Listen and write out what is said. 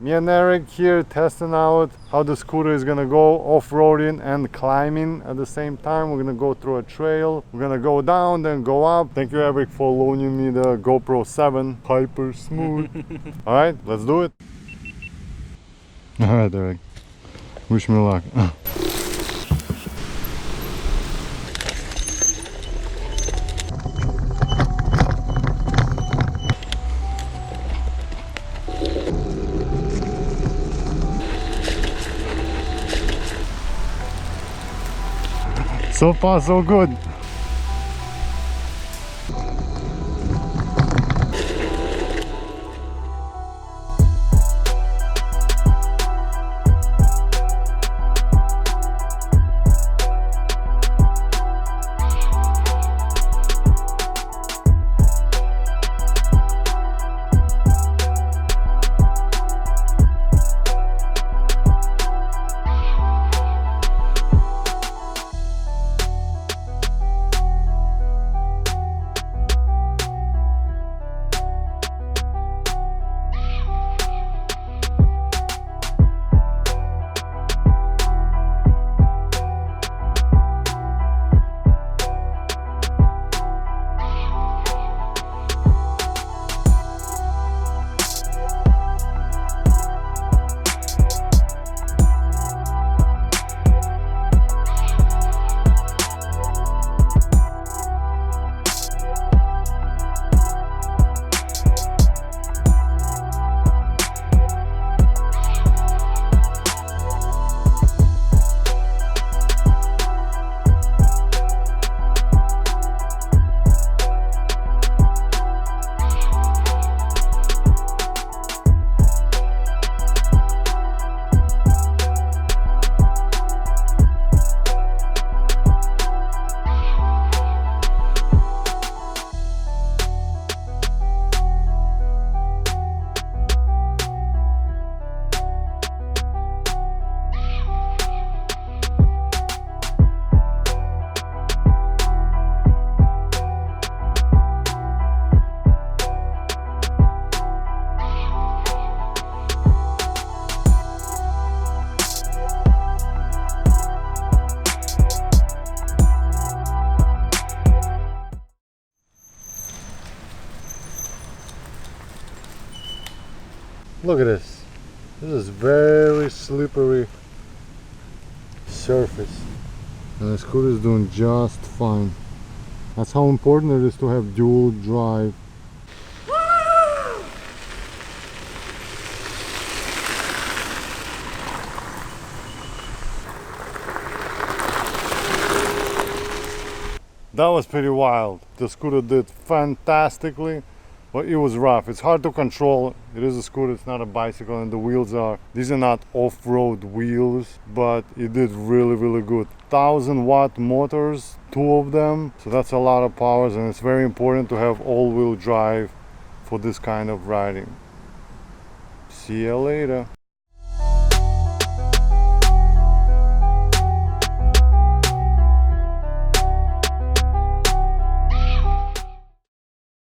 Me and Eric here testing out how the scooter is gonna go off-roading and climbing at the same time. We're gonna go through a trail. We're gonna go down, then go up. Thank you, Eric, for loaning me the GoPro7. Hyper smooth. All right, let's do it. All right, Eric. Wish me luck. So far, so good. Look at this. This is very slippery surface. And the scooter is doing just fine. That's how important it is to have dual drive. That was pretty wild. The scooter did fantastically. But it was rough. It's hard to control. It is a scooter, it's not a bicycle, and the wheels are, these are not off-road wheels, but it did really good. 1000-watt motors, 2 of them, so that's a lot of powers, and it's very important to have all-wheel drive for this kind of riding. See you later.